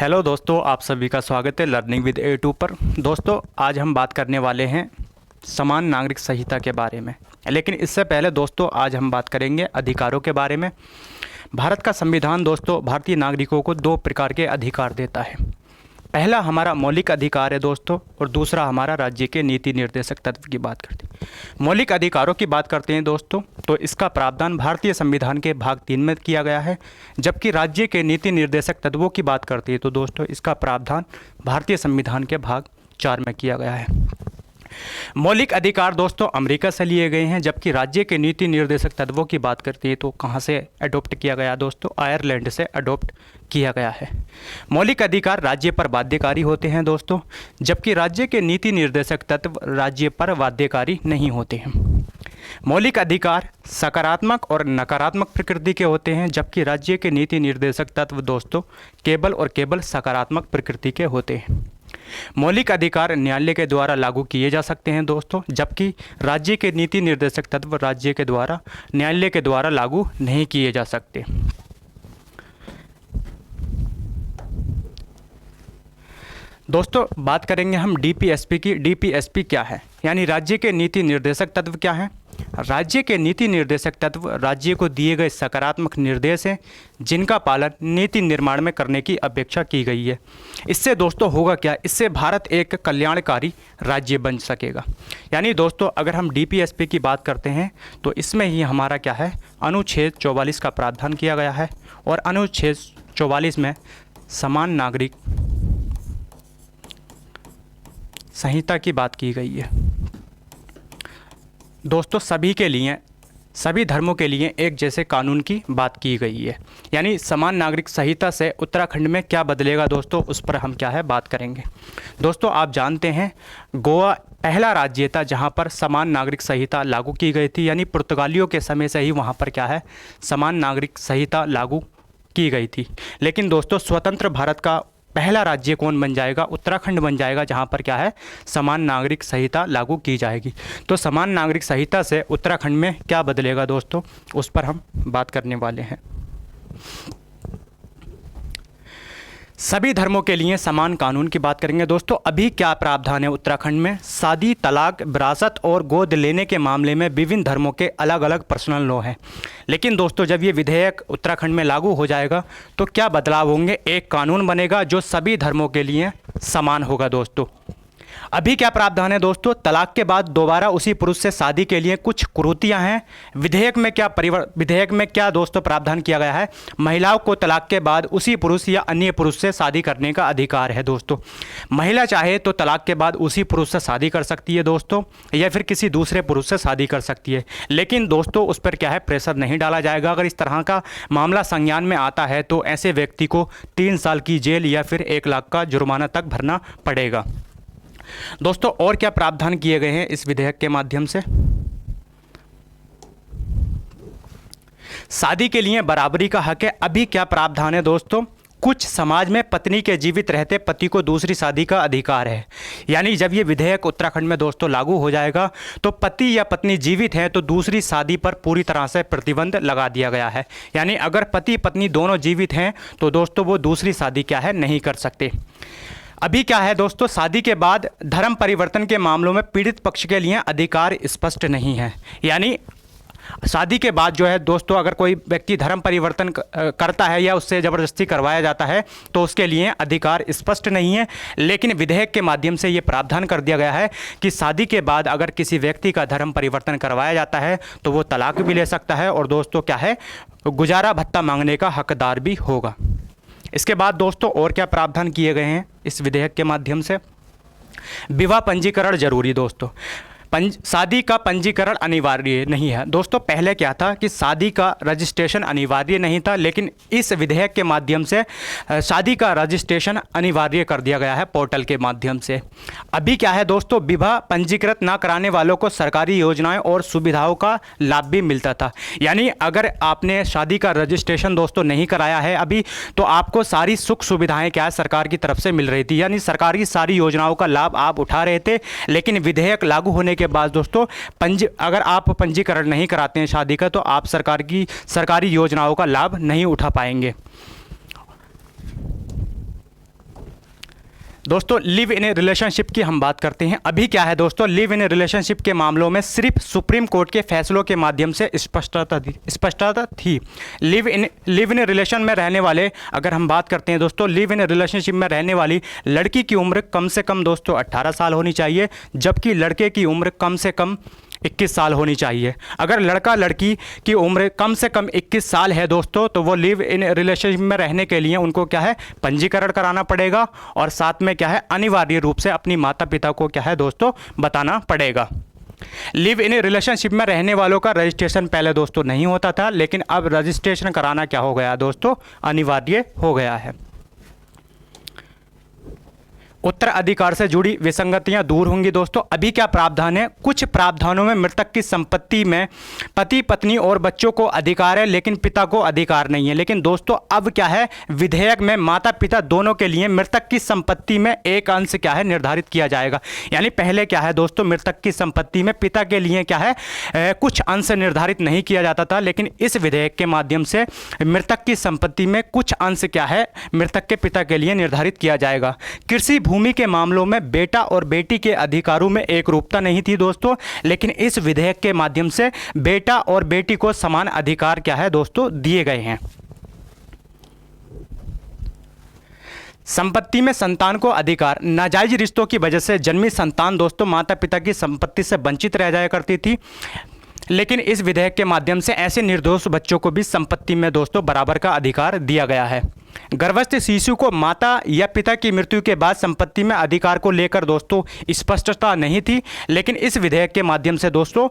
Hello दोस्तों, आप सभी का स्वागत है लर्निंग विद A2 पर। दोस्तों, आज हम बात करने वाले हैं समान नागरिक संहिता के बारे में। लेकिन इससे पहले दोस्तों, आज हम बात करेंगे अधिकारों के बारे में। भारत का संविधान दोस्तों भारतीय नागरिकों को दो प्रकार के अधिकार देता है। पहला हमारा मौलिक अधिकार है दोस्तों, और दूसरा हमारा राज्य के नीति निर्देशक तत्व की बात करते हैं। मौलिक अधिकारों की बात करते हैं दोस्तों, तो इसका प्रावधान भारतीय संविधान के भाग 3 में किया गया है। जबकि राज्य के नीति निर्देशक तत्वों की बात करते हैं तो दोस्तों इसका प्रावधान भारतीय संविधान के भाग 4 में किया गया है। मौलिक अधिकार दोस्तों अमेरिका से लिए गए हैं, जबकि राज्य के नीति निर्देशक तत्वों की बात करते हैं तो कहाँ से अडॉप्ट किया गया दोस्तों? आयरलैंड से अडॉप्ट किया गया है। मौलिक अधिकार राज्य पर बाध्यकारी होते हैं दोस्तों, जबकि राज्य के नीति निर्देशक तत्व राज्य पर बाध्यकारी नहीं होते हैं। मौलिक अधिकार सकारात्मक और नकारात्मक प्रकृति के होते हैं, जबकि राज्य के नीति निर्देशक तत्व दोस्तों केवल और केवल सकारात्मक प्रकृति के होते हैं। मौलिक अधिकार न्यायालय के द्वारा लागू किए जा सकते हैं दोस्तों, जबकि राज्य के नीति निर्देशक तत्व राज्य के द्वारा न्यायालय के द्वारा लागू नहीं किए जा सकते। दोस्तों, बात करेंगे हम डीपीएसपी की। डीपीएसपी क्या है, यानी राज्य के नीति निर्देशक तत्व क्या है? राज्य के नीति निर्देशक तत्व राज्य को दिए गए सकारात्मक निर्देश हैं, जिनका पालन नीति निर्माण में करने की अपेक्षा की गई है। इससे दोस्तों होगा क्या? इससे भारत एक कल्याणकारी राज्य बन सकेगा। यानी दोस्तों अगर हम डीपीएसपी की बात करते हैं तो इसमें ही हमारा क्या है, अनुच्छेद 44 का प्रावधान किया गया है, और अनुच्छेद 44 में समान नागरिक संहिता की बात की गई है। दोस्तों सभी के लिए, सभी धर्मों के लिए एक जैसे कानून की बात की गई है। यानी समान नागरिक संहिता से उत्तराखंड में क्या बदलेगा दोस्तों, उस पर हम क्या है बात करेंगे। दोस्तों आप जानते हैं गोवा पहला राज्य था जहां पर समान नागरिक संहिता लागू की गई थी। यानी पुर्तगालियों के समय से ही वहां पर क्या है समान नागरिक संहिता लागू की गई थी। लेकिन दोस्तों स्वतंत्र भारत का पहला राज्य कौन बन जाएगा? उत्तराखंड बन जाएगा, जहां पर क्या है समान नागरिक संहिता लागू की जाएगी। तो समान नागरिक संहिता से उत्तराखंड में क्या बदलेगा दोस्तों, उस पर हम बात करने वाले हैं। सभी धर्मों के लिए समान कानून की बात करेंगे दोस्तों। अभी क्या प्रावधान है उत्तराखंड में? शादी, तलाक, विरासत और गोद लेने के मामले में विभिन्न धर्मों के अलग अलग पर्सनल लॉ हैं। लेकिन दोस्तों जब ये विधेयक उत्तराखंड में लागू हो जाएगा तो क्या बदलाव होंगे? एक कानून बनेगा जो सभी धर्मों के लिए समान होगा दोस्तों। अभी क्या प्रावधान है दोस्तों? तलाक के बाद दोबारा उसी पुरुष से शादी के लिए कुछ कुरीतियां हैं। विधेयक में क्या दोस्तों प्रावधान किया गया है? महिलाओं को तलाक के बाद उसी पुरुष या अन्य पुरुष से शादी करने का अधिकार है दोस्तों। महिला चाहे तो तलाक के बाद उसी पुरुष से शादी कर सकती है दोस्तों, या फिर किसी दूसरे पुरुष से शादी कर सकती है। लेकिन दोस्तों उस पर क्या है प्रेशर नहीं डाला जाएगा। अगर इस तरह का मामला संज्ञान में आता है तो ऐसे व्यक्ति को 3 साल की जेल या फिर 1 लाख का जुर्माना तक भरना पड़ेगा। दोस्तों और क्या प्रावधान किए गए हैं इस विधेयक के माध्यम से? शादी के लिए बराबरी का हक है। अभी क्या प्रावधान है दोस्तों? कुछ समाज में पत्नी के जीवित रहते पति को दूसरी शादी का अधिकार है। यानी जब ये विधेयक उत्तराखंड में दोस्तों लागू हो जाएगा तो पति या पत्नी जीवित है तो दूसरी शादी पर पूरी तरह से प्रतिबंध लगा दिया गया है। यानी अगर पति पत्नी दोनों जीवित हैं तो दोस्तों वो दूसरी शादी क्या है नहीं कर सकते। अभी क्या है दोस्तों, शादी के बाद धर्म परिवर्तन के मामलों में पीड़ित पक्ष के लिए अधिकार स्पष्ट नहीं है। यानी शादी के बाद जो है दोस्तों अगर कोई व्यक्ति धर्म परिवर्तन करता है या उससे ज़बरदस्ती करवाया जाता है तो उसके लिए अधिकार स्पष्ट नहीं है। लेकिन विधेयक के माध्यम से ये प्रावधान कर दिया गया है कि शादी के बाद अगर किसी व्यक्ति का धर्म परिवर्तन करवाया जाता है तो वो तलाक भी ले सकता है, और दोस्तों क्या है गुजारा भत्ता मांगने का हकदार भी होगा। इसके बाद दोस्तों और क्या प्रावधान किए गए हैं इस विधेयक के माध्यम से? विवाह पंजीकरण जरूरी दोस्तों। शादी का पंजीकरण अनिवार्य नहीं है दोस्तों। पहले क्या था कि शादी का रजिस्ट्रेशन अनिवार्य नहीं था, लेकिन इस विधेयक के माध्यम से शादी का रजिस्ट्रेशन अनिवार्य कर दिया गया है पोर्टल के माध्यम से। अभी क्या है दोस्तों, विवाह पंजीकृत ना कराने वालों को सरकारी योजनाएं और सुविधाओं का लाभ भी मिलता था। यानी अगर आपने शादी का रजिस्ट्रेशन दोस्तों नहीं कराया है अभी, तो आपको सारी सुख सुविधाएं क्या है सरकार की तरफ से मिल रही थी। यानी सरकारी सारी योजनाओं का लाभ आप उठा रहे थे। लेकिन विधेयक लागू होने के बाद दोस्तों अगर आप पंजीकरण नहीं कराते हैं शादी का तो आप सरकारी योजनाओं का लाभ नहीं उठा पाएंगे। दोस्तों लिव इन ए रिलेशनशिप की हम बात करते हैं। अभी क्या है दोस्तों, लिव इन ए रिलेशनशिप के मामलों में सिर्फ सुप्रीम कोर्ट के फैसलों के माध्यम से स्पष्टता थी। लिव इन ए रिलेशन में रहने वाले, अगर हम बात करते हैं दोस्तों, लिव इन ए रिलेशनशिप में रहने वाली लड़की की उम्र कम से कम दोस्तों 18 साल होनी चाहिए, जबकि लड़के की उम्र कम से कम 21 साल होनी चाहिए। अगर लड़का लड़की की उम्र कम से कम 21 साल है दोस्तों, तो वो लिव इन रिलेशनशिप में रहने के लिए उनको क्या है, पंजीकरण कराना पड़ेगा, और साथ में क्या है, अनिवार्य रूप से अपनी माता पिता को क्या है दोस्तों बताना पड़ेगा। लिव इन रिलेशनशिप में रहने वालों का रजिस्ट्रेशन पहले दोस्तों नहीं होता था, लेकिन अब रजिस्ट्रेशन कराना क्या हो गया दोस्तों, अनिवार्य हो गया है। उत्तराधिकार से जुड़ी विसंगतियां दूर होंगी दोस्तों। अभी क्या प्रावधान है, कुछ प्रावधानों में मृतक की संपत्ति में पति पत्नी और बच्चों को अधिकार है, लेकिन पिता को अधिकार नहीं है। लेकिन दोस्तों अब क्या है, विधेयक में माता पिता दोनों के लिए मृतक की संपत्ति में एक अंश क्या है निर्धारित किया जाएगा। यानी पहले क्या है दोस्तों, मृतक की संपत्ति में पिता के लिए क्या है कुछ अंश निर्धारित नहीं किया जाता था, लेकिन इस विधेयक के माध्यम से मृतक की संपत्ति में कुछ अंश क्या है मृतक के पिता के लिए निर्धारित किया जाएगा। कृषि भूमि के मामलों में बेटा और बेटी के अधिकारों में एक रूपता नहीं थी दोस्तों, लेकिन इस विधेयक के माध्यम से बेटा और बेटी को समान अधिकार क्या है दोस्तों दिए गए हैं। संपत्ति में संतान को अधिकार, नाजायज रिश्तों की वजह से जन्मी संतान दोस्तों माता पिता की संपत्ति से वंचित रह जाया करती थी, लेकिन इस विधेयक के माध्यम से ऐसे निर्दोष बच्चों को भी संपत्ति में दोस्तों बराबर का अधिकार दिया गया है। गर्भस्थ शिशु को माता या पिता की मृत्यु के बाद संपत्ति में अधिकार को लेकर दोस्तों स्पष्टता नहीं थी, लेकिन इस विधेयक के माध्यम से दोस्तों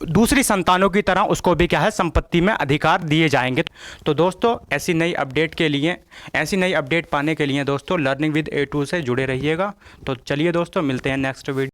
दूसरी संतानों की तरह उसको भी क्या है संपत्ति में अधिकार दिए जाएंगे। तो दोस्तों ऐसी नई अपडेट पाने के लिए दोस्तों लर्निंग विद A2 से जुड़े रहिएगा। तो चलिए दोस्तों मिलते हैं नेक्स्ट वीडियो।